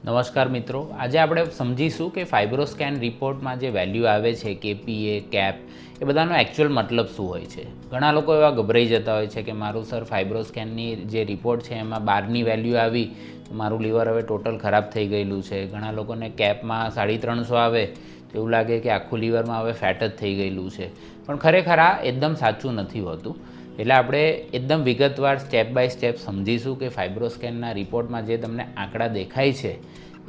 નમસ્કાર મિત્રો, આજે આપણે સમજીશું કે ફાઇબ્રોસ્કેન રિપોર્ટમાં જે વેલ્યુ આવે છે KPA, કેપ એ બધાનો એકચ્યુઅલ મતલબ શું હોય છે. ઘણા લોકો એવા ગભરાઈ જતા હોય છે કે મારું સર ફાઇબ્રોસ્કેનની જે રિપોર્ટ છે એમાં 12ની વેલ્યુ આવી તો મારું લીવર હવે ટોટલ ખરાબ થઈ ગયેલું છે. ઘણા લોકોને કેપમાં 350 આવે તો એવું લાગે કે આખું લીવરમાં હવે ફેટ જ થઈ ગયેલું છે. પણ ખરેખર આ એકદમ સાચું નથી હોતું. એટલે આપણે એકદમ વિગતવાર સ્ટેપ બાય સ્ટેપ સમજીશું કે ફાઇબ્રોસ્કેનના રિપોર્ટમાં જે તમને આંકડા દેખાય છે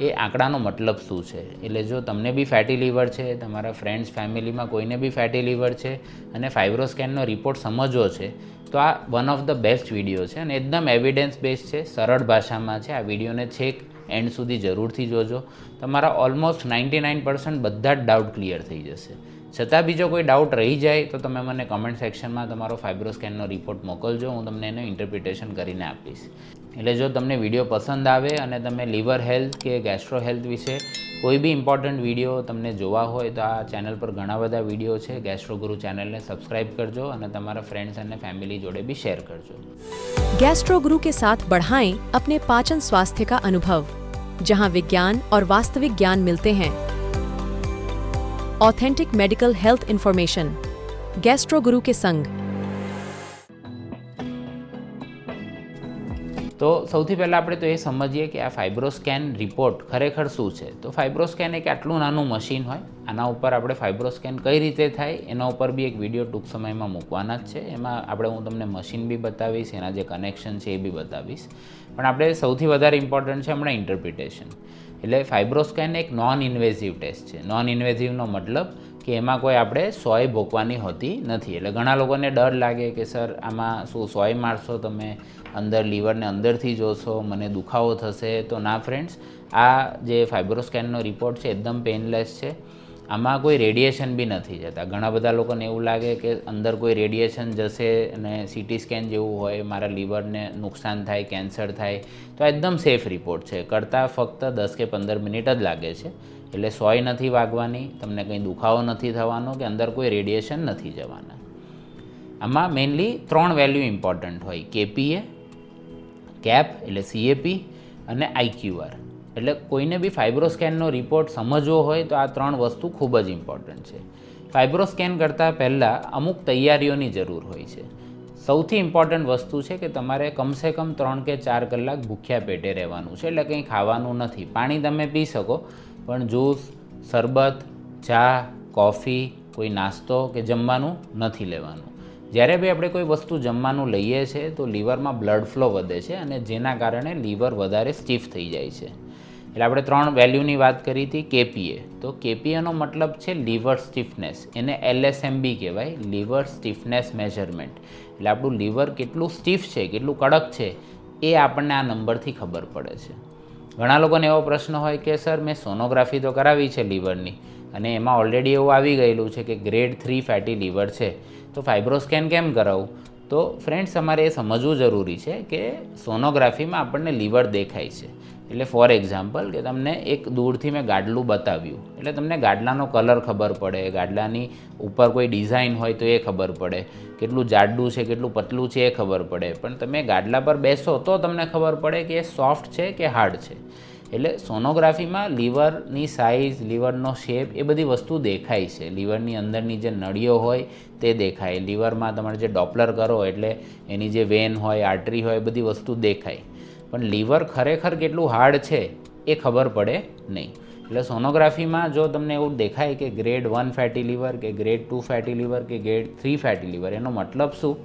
એ આંકડાનો મતલબ શું છે. એટલે જો તમને બી ફેટી લીવર છે, તમારા ફ્રેન્ડ્સ ફેમિલીમાં કોઈને બી ફેટી લીવર છે અને ફાઇબ્રોસ્કેનનો રિપોર્ટ સમજવો છે તો આ one of the best video છે અને એકદમ એવિડન્સ બેઝ છે, સરળ ભાષામાં છે. આ વિડીયોને છેક એન્ડ સુધી જરૂરથી જોજો. તમારા ઓલમોસ્ટ 99% બધા જ ડાઉટ ક્લિયર થઈ જશે. છતાં બીજો કોઈ ડાઉટ રહી જાય તો તમે મને કમેન્ટ સેક્શનમાં તમારો ફાઇબ્રોસ્કેનનો રિપોર્ટ મોકલજો, હું તમને એનું ઇન્ટરપ્રિટેશન કરીને આપીશ. એટલે જો તમને વિડીયો પસંદ આવે અને તમે લીવર હેલ્થ કે ગેસ્ટ્રો હેલ્થ વિશે કોઈ બી ઇમ્પોર્ટન્ટ વિડીયો તમને જોવા હોય તો આ ચેનલ પર ઘણા બધા વિડીયો છે. ગેસ્ટ્રો ગુરુ ચેનલને સબસ્ક્રાઇબ કરજો અને તમારા ફ્રેન્ડ્સ અને ફેમિલી જોડે બી શેર કરજો. गैस्ट्रो गुरु के साथ बढ़ाएं अपने पाचन स्वास्थ्य का अनुभव, जहां विज्ञान और वास्तविक ज्ञान मिलते हैं. Authentic medical health information, gastro गुरु के संग. તો સૌથી પહેલાં આપણે તો એ સમજીએ કે આ ફાઇબ્રોસ્કેન રિપોર્ટ ખરેખર શું છે. તો ફાઇબ્રોસ્કેન એક આટલું નાનું મશીન હોય, આના ઉપર આપણે ફાઇબ્રોસ્કેન કઈ રીતે થાય એના ઉપર બી એક વિડીયો ટૂંક સમયમાં મૂકવાના જ છે. એમાં હું તમને મશીન બી બતાવીશ, એના જે કનેક્શન છે એ બી બતાવીશ. પણ આપણે સૌથી વધારે ઇમ્પોર્ટન્ટ છે હમણાં ઇન્ટરપ્રિટેશન. એટલે ફાઇબ્રોસ્કેન એક નોન ઇન્વેઝિવ ટેસ્ટ છે. નોન ઇન્વેઝિવનો મતલબ કે એમાં કોઈ આપણે સોય ભોગવાની હોતી નથી. એટલે ઘણા લોકોને ડર લાગે કે સર આમાં શું સોય મારશો તમે, અંદર લીવરને અંદરથી જોશો, મને દુખાવો થશે. તો ના ફ્રેન્ડ્સ, આ જે ફાઇબ્રોસ્કેનનો રિપોર્ટ છે એકદમ પેનલેસ છે. આમાં કોઈ રેડિયેશન બી નથી જતા. ઘણા બધા લોકોને એવું લાગે કે અંદર કોઈ રેડિયેશન જશે અને CT સ્કેન જેવું હોય, મારા લીવરને નુકસાન થાય, કેન્સર થાય. તો આ એકદમ સેફ રિપોર્ટ છે. કરતાં ફક્ત 10 કે 15 મિનિટ જ લાગે છે. એટલે સોય નથી વાગવાની, તમને કંઈ દુખાવો નથી થવાનો કે અંદર કોઈ રેડિયેશન નથી જવાના. આમાં મેઇનલી 3 વેલ્યુ ઇમ્પોર્ટન્ટ હોય: KPA, કેપ એટલે CAP અને IQR. એટલે કોઈને બી ફાઇબ્રોસ્કેનનો રિપોર્ટ સમજવો હોય તો આ 3 વસ્તુ ખૂબ જ ઇમ્પોર્ટન્ટ છે. ફાઇબ્રોસ્કેન કરતાં પહેલાં અમુક તૈયારીઓની જરૂર હોય છે. સૌથી ઇમ્પોર્ટન્ટ વસ્તુ છે કે તમારે કમસે કમ 3 કે 4 કલાક ભૂખ્યા પેટે રહેવાનું છે. એટલે કંઈ ખાવાનું નથી. પાણી તમે પી શકો, પણ જ્યુસ, શરબત, ચા, કોફી, કોઈ નાસ્તો કે જમવાનું નથી લેવાનું. જ્યારે બી આપણે કોઈ વસ્તુ જમવાનું લઈએ છીએ તો લીવરમાં બ્લડ ફ્લો વધે છે અને જેના કારણે લીવર વધારે સ્ટીફ થઈ જાય છે. એટલે આપણે 3 વેલ્યુની વાત કરી હતી. KPA, તો KPAનો મતલબ છે લીવર સ્ટીફનેસ. એને LSMB કહેવાય, લીવર સ્ટીફનેસ મેઝરમેન્ટ. એટલે આપણું લીવર કેટલું સ્ટીફ છે, કેટલું કડક છે એ આપણને આ નંબરથી ખબર પડે છે. ઘણા લોકોને એવો પ્રશ્ન હોય કે સર મેં સોનોગ્રાફી તો કરાવી છે લીવરની અને એમાં ઓલરેડી એવું આવી ગયેલું છે કે ગ્રેડ 3 ફેટી લીવર છે, તો ફાઇબ્રોસ્કેન કેમ કરાવું? તો ફ્રેન્ડ્સ, અમારે એ સમજવું જરૂરી છે કે સોનોગ્રાફીમાં આપણને લીવર દેખાય છે. એટલે ફોર એક્ઝામ્પલ કે તમને એક દૂરથી મેં ગાડલું બતાવ્યું એટલે તમને ગાડલાનો કલર ખબર પડે, ગાડલાની ઉપર કોઈ ડિઝાઇન હોય તો એ ખબર પડે, કેટલું જાડું છે કેટલું પતલું છે એ ખબર પડે. પણ તમે ગાડલા પર બેસો તો તમને ખબર પડે કે એ સોફ્ટ છે કે હાર્ડ છે. એટલે સોનોગ્રાફીમાં લીવરની સાઇઝ, લીવરનો શેપ એ બધી વસ્તુ દેખાય છે. લીવરની અંદરની જે નળીઓ હોય તે દેખાય. લીવરમાં તમારે જે ડોપલર કરો એટલે એની જે વેન હોય, આર્ટરી હોય, બધી વસ્તુ દેખાય. પણ લીવર ખરેખર કેટલું હાર્ડ છે એ ખબર પડે નહીં. એટલે સોનોગ્રાફીમાં જો તમને એવું દેખાય કે ગ્રેડ 1 ફેટી લીવર કે ગ્રેડ 2 ફેટી લીવર કે ગ્રેડ 3 ફેટી લીવર, એનો મતલબ શું?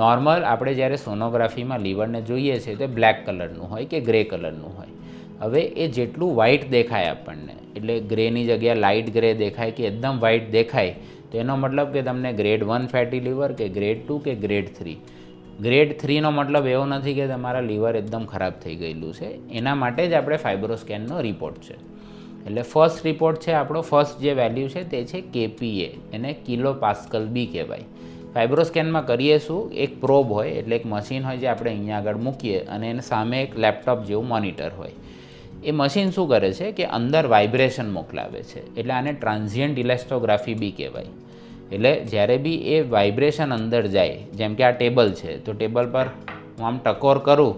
નોર્મલ આપણે જ્યારે સોનોગ્રાફીમાં લીવરને જોઈએ છીએ તે બ્લેક કલરનું હોય કે ગ્રે કલરનું હોય. હવે એ જેટલું વ્હાઇટ દેખાય આપણને, એટલે ગ્રેની જગ્યાએ લાઇટ ગ્રે દેખાય કે એકદમ વ્હાઇટ દેખાય, તો એનો મતલબ કે તમને ગ્રેડ 1 ફેટી લીવર કે ગ્રેડ 2 કે ગ્રેડ 3. ગ્રેડ 3નો મતલબ એવો નથી કે તમારા લીવર એકદમ ખરાબ થઈ ગયેલું છે. એના માટે જ આપણે ફાઇબ્રોસ્કેનનો રિપોર્ટ છે. એટલે ફર્સ્ટ રિપોર્ટ છે આપણો, ફર્સ્ટ જે વેલ્યુ છે તે છે KPA, એને કિલો પાસ્કલ બી કહેવાય. ફાઇબ્રોસ્કેનમાં કરીએ શું? એક પ્રોબ હોય, એટલે એક મશીન હોય જે આપણે અહીંયા આગળ મૂકીએ અને એને સામે એક લેપટોપ જેવું મોનિટર હોય. એ મશીન શું કરે છે કે અંદર વાઇબ્રેશન મોકલાવે છે. એટલે આને ટ્રાન્ઝિયન્ટ ઇલેક્ટ્રોગ્રાફી બી કહેવાય. એટલે જ્યારે બી એ વાઇબ્રેશન અંદર જાય, જેમ કે આ ટેબલ છે તો ટેબલ પર હું આમ ટકોર કરું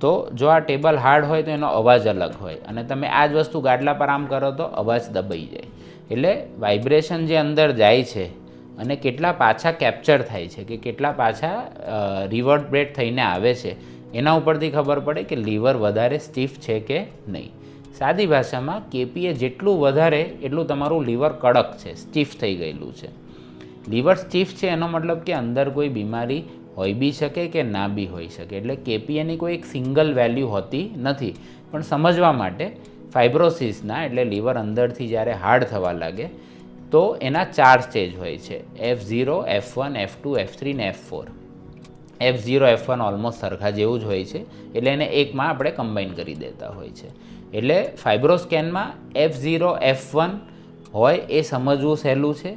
તો જો આ ટેબલ હાર્ડ હોય તો એનો અવાજ અલગ હોય, અને તમે આ જ વસ્તુ ગાડલા પર આમ કરો તો અવાજ દબાઈ જાય. એટલે વાઇબ્રેશન જે અંદર જાય છે અને કેટલા પાછા કેપ્ચર થાય છે કે કેટલા પાછા રિવર્બરેટ થઈને આવે છે, એના ઉપરથી ખબર પડે કે લીવર વધારે સ્ટીફ છે કે નહીં. સાદી ભાષામાં કેપીએ જેટલું વધારે એટલું તમારું લીવર કડક છે, સ્ટીફ થઈ ગયેલું છે. લીવર સ્ટીફ છે એનો મતલબ કે અંદર કોઈ બીમારી હોઈ બી શકે કે ના બી હોઈ શકે. એટલે કેપીએની કોઈ એક સિંગલ વેલ્યુ હોતી નથી. પણ સમજવા માટે ફાઇબ્રોસિસના એટલે લીવર અંદરથી જ્યારે હાર્ડ થવા લાગે તો એના 4 સ્ટેજ હોય છે, F0, F1, F2, F3 ને F4. F0, F1 ઓલમોસ્ટ સરખા જેવું જ હોય છે, એટલે એને એકમાં આપણે કમ્બાઈન કરી દેતા હોય છે. એટલે ફાઇબ્રોસ્કેનમાં F0, F1 હોય એ સમજવું સહેલું છે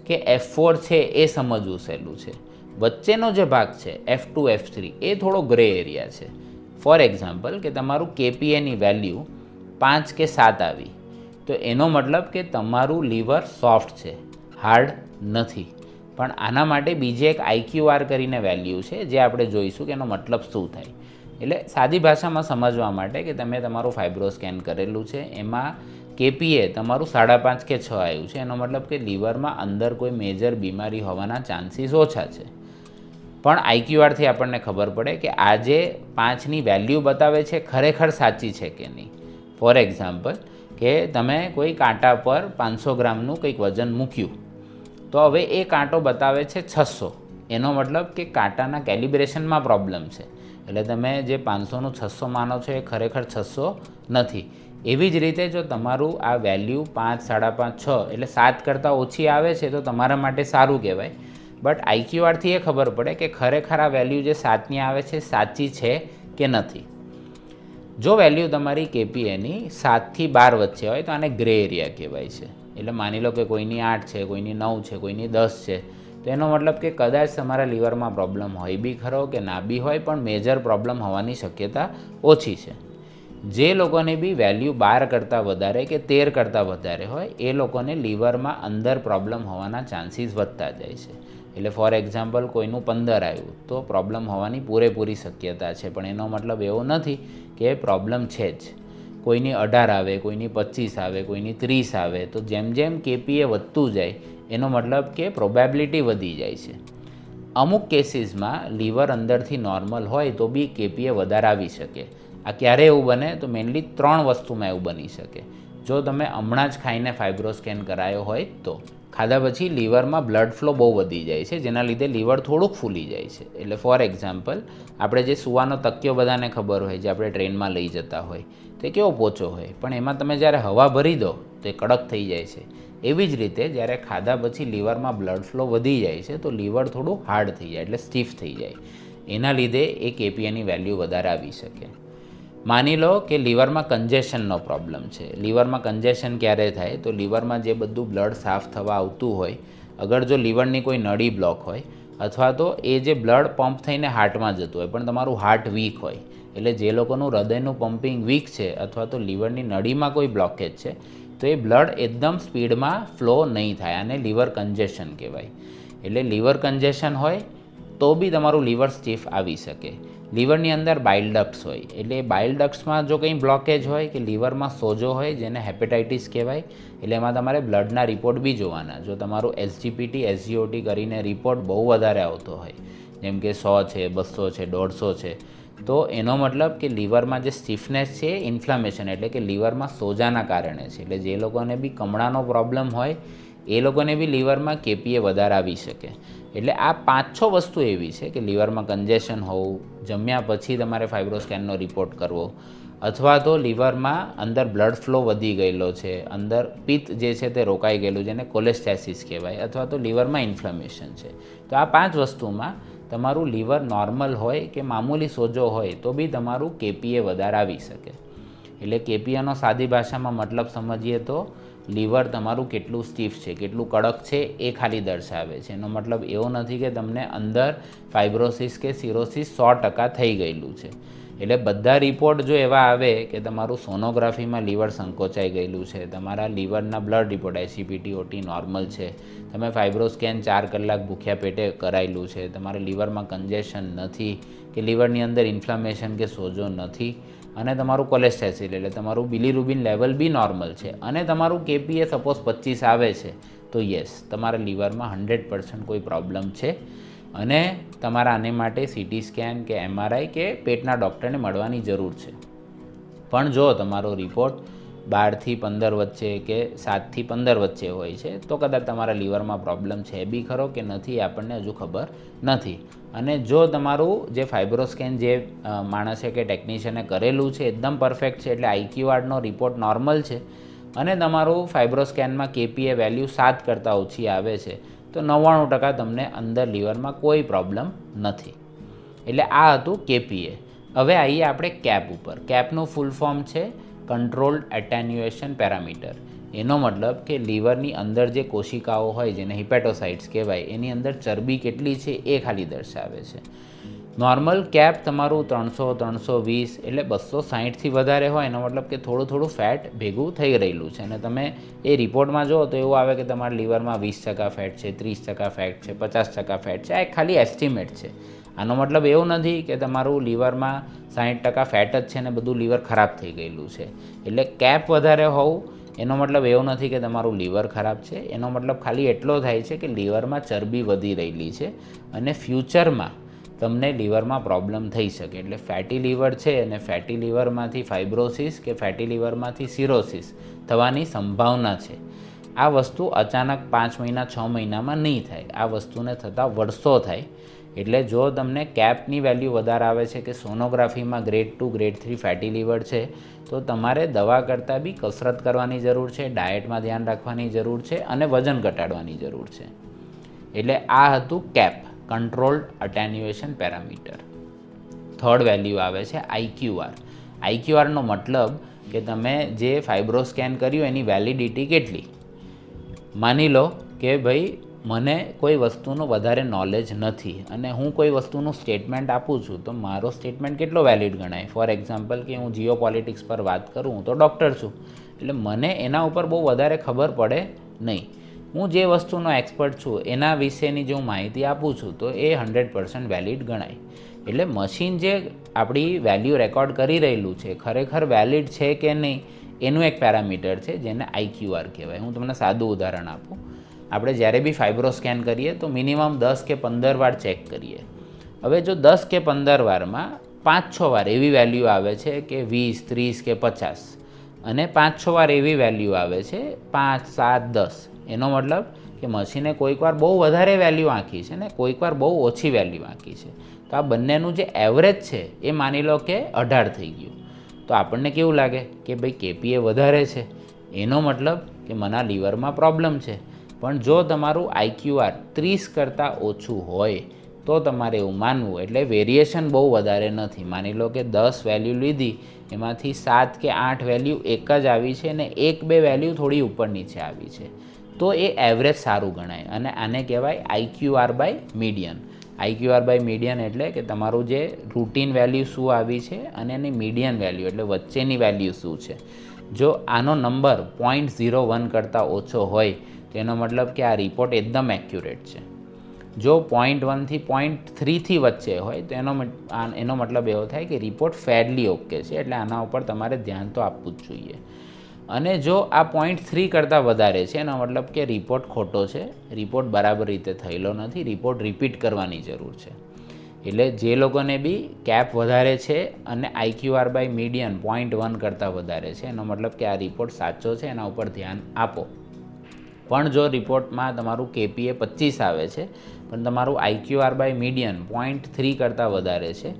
કે F4 છે એ સમજવું સહેલું છે. વચ્ચેનો જે ભાગ છે F2, F3 એ થોડો ગ્રે એરિયા છે. ફોર એક્ઝામ્પલ કે તમારું કેપીએની વેલ્યુ 5 કે 7 આવી તો એનો મતલબ કે તમારું લીવર સોફ્ટ છે, હાર્ડ નથી. પણ આના માટે બીજી એક IQR કરીને વેલ્યુ છે જે આપણે જોઈશું કે એનો મતલબ શું થાય. એટલે સાદી ભાષામાં સમજવા માટે કે તમે તમારું ફાઇબ્રોસ્કેન કરેલું છે, એમાં કેપીએ તમારું 5.5 કે 6 આવ્યું છે, એનો મતલબ કે લીવરમાં અંદર કોઈ મેજર બીમારી હોવાના ચાન્સીસ ઓછા છે. પણ IQRથી આપણને ખબર પડે કે આ જે 5ની વેલ્યુ બતાવે છે ખરેખર સાચી છે કે નહીં. ફોર એક્ઝામ્પલ કે તમે કોઈ કાંટા પર 500 ગ્રામનું કંઈક વજન મૂક્યું તો હવે એ કાંટો બતાવે છે 600, એનો મતલબ કે કાંટાના કેલિબ્રેશનમાં પ્રોબ્લેમ છે. એટલે તમે જે 500નું 600 માનો છો એ ખરેખર 600 નથી. એવી જ રીતે જો તમારું આ વેલ્યુ 5, 5.5, 6 એટલે 7 કરતાં ઓછી આવે છે તો તમારા માટે સારું કહેવાય. બટ IQRથી એ ખબર પડે કે ખરેખર આ વેલ્યુ જે 7ની આવે છે સાચી છે કે નથી. જો વેલ્યુ તમારી કેપીએની 7 થી 12 વચ્ચે હોય તો આને ગ્રે એરિયા કહેવાય છે. એટલે માની લો કે કોઈની 8 છે, કોઈની 9 છે, કોઈની 10 છે, તો એનો મતલબ કે કદાચ તમારા લીવરમાં પ્રોબ્લેમ હોય બી ખરો કે ના બી હોય, પણ મેજર પ્રોબ્લેમ હોવાની શક્યતા ઓછી છે. જે લોકોને બી વેલ્યુ 12 કરતાં વધારે કે 13 કરતાં વધારે હોય એ લોકોને લીવરમાં અંદર પ્રોબ્લેમ હોવાના ચાન્સીસ વધતા જાય છે. એટલે ફોર એક્ઝામ્પલ કોઈનું 15 આવ્યું તો પ્રોબ્લેમ હોવાની પૂરેપૂરી શક્યતા છે, પણ એનો મતલબ એવો નથી કે પ્રોબ્લેમ છે જ. કોઈની 18 આવે, કોઈની 25 આવે, કોઈની 30 આવે, તો જેમ જેમ કેપીએ વધતું જાય એનો મતલબ કે પ્રોબેબિલિટી વધી જાય છે. અમુક કેસીસમાં લીવર અંદરથી નોર્મલ હોય તો બી કેપીએ વધારે આવી શકે. આ ક્યારે એવું બને તો મેઇનલી 3 વસ્તુમાં એવું બની શકે. જો તમે હમણાં જ ખાઈને ફાઇબ્રોસ્કેન કરાયો હોય તો ખાધા પછી લીવરમાં બ્લડ ફ્લો બહુ વધી જાય છે, જેના લીધે લીવર થોડુંક ફૂલી જાય છે. એટલે ફોર એક્ઝામ્પલ આપણે જે સૂવાનો તકિયો બધાને ખબર હોય, જે આપણે ટ્રેનમાં લઈ જતા હોય, તે કેવો પોચો હોય, પણ એમાં તમે જ્યારે હવા ભરી દો તો એ કડક થઈ જાય છે. એવી જ રીતે જ્યારે ખાધા પછી લીવરમાં બ્લડ ફ્લો વધી જાય છે તો લીવર થોડું હાર્ડ થઈ જાય, એટલે સ્ટીફ થઈ જાય. એના લીધે એ કેપીએની વેલ્યુ વધારે આવી શકે. માની લો કે લીવરમાં કન્જેશનનો પ્રોબ્લેમ છે. લીવરમાં કન્જેશન ક્યારે થાય તો લીવરમાં જે બધું બ્લડ સાફ થવા આવતું હોય, અગર જો લીવરની કોઈ નળી બ્લોક હોય અથવા તો એ જે બ્લડ પંપ થઈને હાર્ટમાં જતું હોય પણ તમારું હાર્ટ વીક હોય, એટલે જે લોકોનું હૃદયનું પમ્પિંગ વીક છે અથવા તો લીવરની નળીમાં કોઈ બ્લોકેજ છે તો એ બ્લડ એકદમ સ્પીડમાં ફ્લો નહીં થાય, અને લીવર કન્જેશન કહેવાય. એટલે લીવર કન્જેશન હોય તો બી તમારું લીવર સ્ટીફ આવી શકે. લીવરની અંદર બાઇલ ડક્ટ્સ હોય, એટલે બાઇલ ડક્ટ્સમાં જો કંઈ બ્લોકેજ હોય કે લીવરમાં સોજો હોય જેને હેપેટાઇટિસ કહેવાય, એટલે એમાં તમારે બ્લડના રિપોર્ટ બી જોવાના. જો તમારું SGPT, SGOT કરીને રિપોર્ટ બહુ વધારે આવતો હોય, જેમ કે 100 છે, 200 છે, 150 છે, તો એનો મતલબ કે લીવરમાં જે સ્ટીફનેસ છે એ ઇન્ફ્લામેશન એટલે કે લીવરમાં સોજાના કારણે છે. એટલે જે લોકોને બી કમળાનો પ્રોબ્લેમ હોય એ લોકોને બી લીવરમાં કેપીએ વધારે આવી શકે. એટલે આ 5-6 વસ્તુ એવી છે કે લીવરમાં કન્જેશન હોવું, જમ્યા પછી તમારે ફાઇબ્રોસ્કેનનો રિપોર્ટ કરવો, અથવા તો લીવરમાં અંદર બ્લડ ફ્લો વધી ગયેલો છે, અંદર પિત્ત જે છે તે રોકાઈ ગયેલું જેને કોલેસ્ટેસિસ કહેવાય, અથવા તો લીવરમાં ઇન્ફ્લેમેશન છે. તો આ 5 વસ્તુમાં તમારું લીવર નોર્મલ હોય કે મામૂલી સોજો હોય તો બી તમારું કેપીએ વધારે આવી શકે. એટલે કેપીએનો સાદી ભાષામાં મતલબ સમજીએ તો લીવર તમારું કેટલું સ્ટીફ છે, કેટલું કડક છે એ ખાલી દર્શાવે છે. એનો મતલબ એવો નથી કે તમને અંદર ફાઇબ્રોસિસ કે સિરોસિસ 100% થઈ ગયેલું છે. એટલે બધા રિપોર્ટ જો એવા આવે કે તમારું સોનોગ્રાફીમાં લીવર સંકોચાઈ ગયેલું છે, તમારા લીવરના બ્લડ રિપોર્ટ એસીપીટી ઓટી નોર્મલ છે, તમે ફાઇબ્રોસ્કેન 4 કલાક ભૂખ્યા પેટે કરાયેલું છે, તમારા લીવરમાં કન્જેશન નથી કે લીવરની અંદર ઇન્ફ્લામેશન કે સોજો નથી, અને તમારું કોલેસ્ટેસિલ એટલે તમારું બિલીરુબિન લેવલ બી નોર્મલ છે, અને તમારું કેપીએ સપોઝ 25 આવે છે, તો યસ તમારા લીવરમાં 100% કોઈ પ્રોબ્લેમ છે અને તમારા આને માટે સીટી સ્કેન કે એમઆરઆઈ કે પેટના ડૉક્ટરને મળવાની જરૂર છે. પણ જો તમારો રિપોર્ટ 12 થી 15 વચ્ચે કે 7 થી 15 વચ્ચે હોય છે તો કદાચ તમારા લીવરમાં પ્રોબ્લેમ છે બી ખરો કે નથી એ આપણને હજુ ખબર નથી. અને જો તમારું જે ફાઇબ્રોસ્કેન જે માણસે કે ટેકનિશિયને કરેલું છે એકદમ પરફેક્ટ છે, એટલે આઈક્યુઆરનો રિપોર્ટ નોર્મલ છે અને તમારું ફાઇબ્રોસ્કેનમાં કેપીએ વેલ્યુ 7 કરતાં ઓછી આવે છે, તો 99% તમને અંદર લીવરમાં કોઈ પ્રોબ્લેમ નથી. એટલે આ હતું કેપીએ. હવે આવીએ આપણે કેપ ઉપર. કેપનું ફૂલ ફોર્મ છે કંટ્રોલ્ડ એટેન્યુએશન પેરામીટર. એનો મતલબ કે લીવરની અંદર જે કોશિકાઓ હોય જેને હિપેટોસાઇટ્સ કહેવાય એની અંદર ચરબી કેટલી છે એ ખાલી દર્શાવે છે. નોર્મલ કેપ તમારું 300, 320 એટલે 260થી વધારે હોય એનો મતલબ કે થોડું ફેટ ભેગું થઈ રહેલું છે, અને તમે એ રિપોર્ટમાં જુઓ તો એવું આવે કે તમારા લીવરમાં 20% ફેટ છે, 30% ફેટ છે, 50% ફેટ છે. આ એક ખાલી એસ્ટિમેટ છે. આનો મતલબ એવું નથી કે તમારું લીવરમાં 60% ફેટ જ છે ને બધું લીવર ખરાબ થઈ ગયેલું છે. એટલે કેપ વધારે હોવું એનો મતલબ એવો નથી કે તમારું લીવર ખરાબ છે. એનો મતલબ ખાલી એટલો થાય છે કે લીવરમાં ચરબી વધી રહેલી છે અને ફ્યુચરમાં તમને લીવરમાં પ્રોબ્લેમ થઈ શકે. એટલે ફેટી લીવર છે અને ફેટી લીવરમાંથી ફાઇબ્રોસિસ કે ફેટી લીવરમાંથી સિરોસિસ થવાની સંભાવના છે. આ વસ્તુ અચાનક 5 મહિના 6 મહિનામાં નહીં થાય, આ વસ્તુને થતાં વર્ષો થાય. એટલે જો તમને કેપની વેલ્યુ વધારે આવે છે કે સોનોગ્રાફીમાં ગ્રેડ 2 ગ્રેડ 3 ફેટી લીવર છે તો તમારે દવા કરતાં બી કસરત કરવાની જરૂર છે, ડાયટમાં ધ્યાન રાખવાની જરૂર છે અને વજન ઘટાડવાની જરૂર છે. એટલે આ હતું cap, controlled attenuation parameter. Third value આવે છે આઈક્યુઆર. આઈક્યુઆરનો મતલબ કે તમે જે ફાઇબ્રોસ્કેન કર્યું એની વેલિડિટી કેટલી. માની લો કે ભાઈ મને કોઈ વસ્તુનું વધારે નોલેજ નથી અને હું કોઈ વસ્તુનું સ્ટેટમેન્ટ આપું છું તો મારો સ્ટેટમેન્ટ કેટલો વેલિડ ગણાય. ફોર એક્ઝામ્પલ કે હું જીઓપોલિટિક્સ પર વાત કરું, હું તો ડૉક્ટર છું, એટલે મને એના ઉપર બહુ વધારે ખબર પડે નહીં. હું જે વસ્તુનો એક્સપર્ટ છું એના વિશેની જો માહિતી આપું છું તો એ 100% વેલિડ ગણાય. એટલે મશીન જે આપણી વેલ્યુ રેકોર્ડ કરી રહેલું છે ખરેખર વેલિડ છે કે નહીં એનું એક પેરામીટર છે જેને આઈક્યુઆર કહેવાય. હું તમને સાદું ઉદાહરણ આપું. આપણે જ્યારે બી ફાઇબ્રોસ્કેન કરીએ તો મિનિમમ 10 કે 15 વાર ચેક કરીએ. હવે જો 10 કે 15 વારમાં 5-6 વાર એવી વેલ્યુ આવે છે કે 20, 30 કે 50 અને 5-6 વાર એવી વેલ્યુ આવે છે 5, 7, 10, એનો મતલબ કે મશીને કોઈક વાર બહુ વધારે વેલ્યુ આંકી છે ને કોઈક વાર બહુ ઓછી વેલ્યુ આંકી છે. તો આ બંનેનું જે એવરેજ છે એ માની લો કે 18 થઈ ગયું. તો આપણને કેવું લાગે કે ભાઈ કેપીએ વધારે છે, એનો મતલબ કે મારા લીવરમાં પ્રોબ્લેમ છે. પણ જો તમારું આઈક્યુઆર 30 કરતાં ઓછું હોય તો તમારે એવું માનવું. એટલે વેરિએશન બહુ વધારે નથી. માની લો કે 10 વેલ્યુ લીધી એમાંથી 7 કે 8 વેલ્યુ એક જ આવી છે અને 1-2 વેલ્યુ થોડી ઉપર નીચે આવી છે, તો એ એવરેજ સારું ગણાય અને આને કહેવાય આઈક્યુઆર બાય મીડિયન. આઈક્યુઆર બાય મીડિયન એટલે કે તમારું જે રૂટીન વેલ્યુ શું આવી છે અને એની મીડિયન વેલ્યુ એટલે વચ્ચેની વેલ્યુ શું છે. જો આનો નંબર 0.01 કરતાં ઓછો હોય તો એનો મતલબ કે આ રિપોર્ટ એકદમ એક્યુરેટ છે. જો 0.1 થી 0.3 થી વચ્ચે હોય તો એનો મતલબ એવો થાય કે રિપોર્ટ ફેરલી ઓકે છે. એટલે આના ઉપર તમારે ધ્યાન તો આપવું જ જોઈએ. અને જો આ 0.3 કરતાં વધારે છે એનો મતલબ કે રિપોર્ટ ખોટો છે, રિપોર્ટ બરાબર રીતે થયેલો નથી, રિપોર્ટ રિપીટ કરવાની જરૂર છે. એટલે જે લોકોને બી કેપ વધારે છે અને આઈક્યુઆર બાય મીડિયન 0.1 કરતાં વધારે છે એનો મતલબ કે આ રિપોર્ટ સાચો છે, એના ઉપર ધ્યાન આપો. પણ જો રિપોર્ટમાં તમારું કેપીએ 25 આવે છે પણ તમારું આઈક્યુઆર બાય મીડિયન 0.3 કરતાં વધારે છે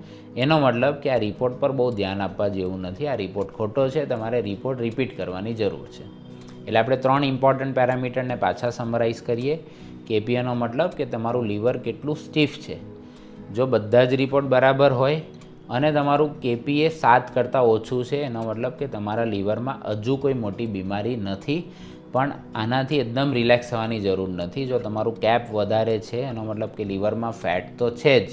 એનો મતલબ કે આ રિપોર્ટ પર બહુ ધ્યાન આપવા જેવું નથી, આ રિપોર્ટ ખોટો છે, તમારે રિપોર્ટ રિપીટ કરવાની જરૂર છે. એટલે આપણે 3 ઇમ્પોર્ટન્ટ પેરામીટરને પાછા સમરાઇઝ કરીએ. કેપીએનો મતલબ કે તમારું લીવર કેટલું સ્ટીફ છે. જો બધા જ રિપોર્ટ બરાબર હોય અને તમારું કેપીએ 7 કરતાં ઓછું છે એનો મતલબ કે તમારા લીવરમાં હજુ કોઈ મોટી બીમારી નથી, પણ આનાથી એકદમ રિલેક્સ થવાની જરૂર નથી. જો તમારું કેપ વધારે છે એનો મતલબ કે લીવરમાં ફેટ તો છે જ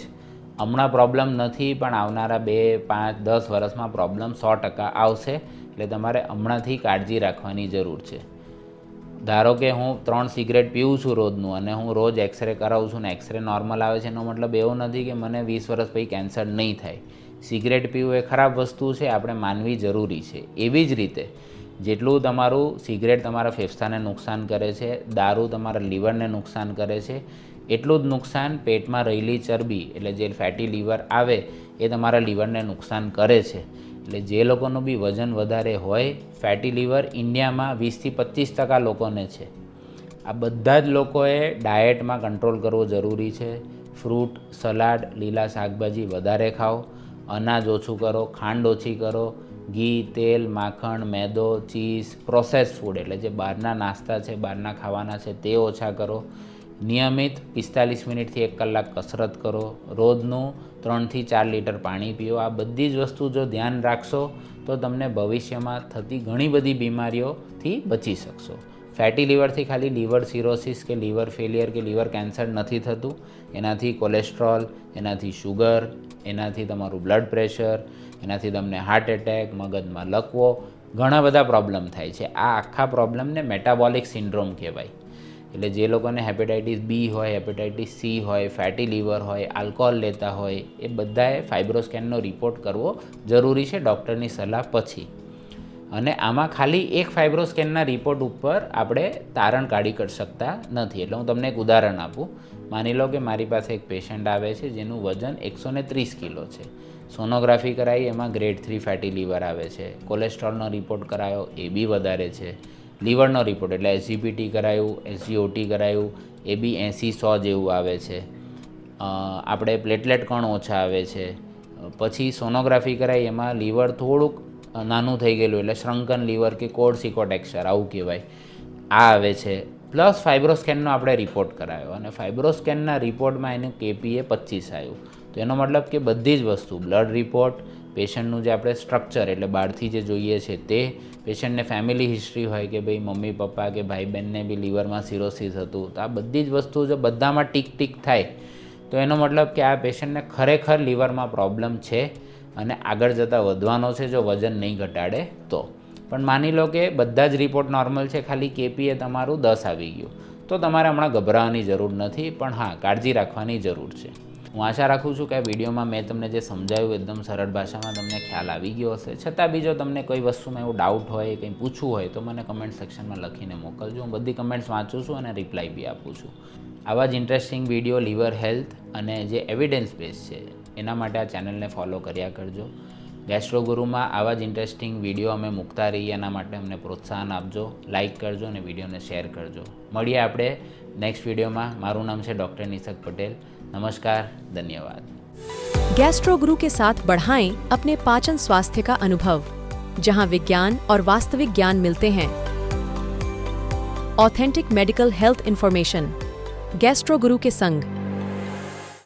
હમણાં પ્રોબ્લેમ નથી, પણ આવનારા 2, 5, 10 વર્ષમાં પ્રોબ્લેમ 100% આવશે. એટલે તમારે હમણાંથી કાળજી રાખવાની જરૂર છે. ધારો કે હું 3 સિગરેટ પીવું છું રોજનું અને હું રોજ એક્સરે કરાવું છું ને એક્સરે નોર્મલ આવે છે, એનો મતલબ એવો નથી કે મને 20 વર્ષ પછી કેન્સર નહીં થાય. સિગરેટ પીવું એ ખરાબ વસ્તુ છે, આપણે માનવી જરૂરી છે. એવી જ રીતે જેટલું તમારું સિગરેટ તમારા ફેફસાને નુકસાન કરે છે, દારૂ તમારા લીવરને નુકસાન કરે છે, એટલું જ નુકસાન પેટમાં રહેલી ચરબી એટલે જે ફેટી લીવર આવે એ તમારા લીવરને નુકસાન કરે છે. એટલે જે લોકોનું બી વજન વધારે હોય, ફેટી લીવર ઇન્ડિયામાં 20થી 25% લોકોને છે. આ બધા જ લોકોએ ડાયટમાં કંટ્રોલ કરવો જરૂરી છે. ફ્રૂટ, સલાડ, લીલા શાકભાજી વધારે ખાઓ, અનાજ ઓછું કરો, ખાંડ ઓછી કરો, ઘી, તેલ, માખણ, મેદો, ચીઝ, પ્રોસેસ ફૂડ એટલે જે બહારના નાસ્તા છે, બહારના ખાવાના છે તે ઓછા કરો. નિયમિત 45 મિનિટથી 1 કલાક કસરત કરો. રોજનું 3થી 4 લીટર પાણી પીઓ. આ બધી જ વસ્તુ જો ધ્યાન રાખશો તો તમને ભવિષ્યમાં થતી ઘણી બધી બીમારીઓથી બચી શકશો. ફેટી લીવરથી ખાલી લીવર સિરોસિસ કે લીવર ફેલિયર કે લીવર કેન્સર નથી થતું. એનાથી કોલેસ્ટ્રોલ, એનાથી શુગર, એનાથી તમારું બ્લડ પ્રેશર, એનાથી તમને હાર્ટ એટેક, મગજમાં લકવો, ઘણા બધા પ્રોબ્લેમ થાય છે. આ આખા પ્રોબ્લેમને મેટાબોલિક સિન્ડ્રોમ કહેવાય. એટલે જે લોકોને હેપેટાઇટિસ બી હોય, હેપેટાઇટિસ સી હોય, ફેટી લીવર હોય, આલ્કોહોલ લેતા હોય, એ બધાએ ફાઇબ્રોસ્કેનનો રિપોર્ટ કરવો જરૂરી છે ડૉક્ટરની સલાહ પછી. અને આમાં ખાલી એક ફાઇબ્રોસ્કેનના રિપોર્ટ ઉપર આપણે તારણ કાઢી શકતા નથી. એટલે હું તમને એક ઉદાહરણ આપું. માની લો કે મારી પાસે એક પેશન્ટ આવે છે જેનું વજન 130 કિલો છે. સોનોગ્રાફી કરાવી, એમાં ગ્રેડ 3 ફેટી લીવર આવે છે. કોલેસ્ટ્રોલનો રિપોર્ટ કરાયો, એ બી વધારે છે. લીવરનો રિપોર્ટ એટલે એસજીપીટી કરાયું, એસજીઓટી કરાયું, એ બી 80-100 જેવું આવે છે. આપણે પ્લેટલેટ કણ ઓછા આવે છે. પછી સોનોગ્રાફી કરાવી, એમાં લીવર થોડુંક નાનું થઈ ગયેલું એટલે શ્રંકન લીવર કે કોડસિકોટેક્ચર આવું કહેવાય, આ આવે છે. પ્લસ ફાઇબ્રોસ્કેનનો આપણે રિપોર્ટ કરાયો અને ફાઇબ્રોસ્કેનના રિપોર્ટમાં એનું કેપીએ 25 આવ્યું. તો એનો મતલબ કે બધી જ વસ્તુ, બ્લડ રિપોર્ટ, પેશન્ટનું જે આપણે સ્ટ્રક્ચર એટલે બહારથી જે જોઈએ છે તે, પેશન્ટને ફેમિલી હિસ્ટ્રી હોય કે ભાઈ મમ્મી પપ્પા કે ભાઈ બહેનને બી લીવરમાં સિરોસિસ હતું, તો આ બધી જ વસ્તુ જો બધામાં ટીક થાય તો એનો મતલબ કે આ પેશન્ટને ખરેખર લીવરમાં પ્રોબ્લેમ છે અને આગળ જતાં વધવાનો છે જો વજન નહીં ઘટાડે તો. પણ માની લો કે બધા જ રિપોર્ટ નોર્મલ છે, ખાલી કેપીએ તમારું 10 આવી ગયું, તો તમારે હમણાં ગભરાવાની જરૂર નથી. પણ હા, કાળજી રાખવાની જરૂર છે. હું આશા રાખું છું કે આ વિડીયોમાં મેં તમને જે સમજાવ્યું એકદમ સરળ ભાષામાં તમને ખ્યાલ આવી ગયો હશે. છતાં બી જો તમને કોઈ વસ્તુમાં એવું ડાઉટ હોય, કંઈ પૂછવું હોય તો મને કમેન્ટ સેક્શનમાં લખીને મોકલજો. હું બધી કમેન્ટ્સ વાંચું છું અને રિપ્લાય બી આપું છું. આવા જ ઇન્ટરેસ્ટિંગ વિડીયો લીવર હેલ્થ અને જે એવિડન્સ બેઝ છે એના માટે આ ચેનલને ફોલો કર્યા કરજો. ગેસ્ટ્રોગુરુમાં આવા જ ઇન્ટરેસ્ટિંગ વિડીયો અમે મૂકતા રહીએ, એના માટે અમને પ્રોત્સાહન આપજો, લાઇક કરજો અને વિડીયોને શેર કરજો. મળીએ આપણે નેક્સ્ટ વિડીયોમાં. મારું નામ છે ડૉક્ટર નિસક પટેલ. नमस्कार, धन्यवाद. गैस्ट्रो गुरु के साथ बढ़ाएं अपने पाचन स्वास्थ्य का अनुभव, जहां विज्ञान और वास्तविक ज्ञान मिलते हैं. Authentic medical health information. Gastro गुरु के संग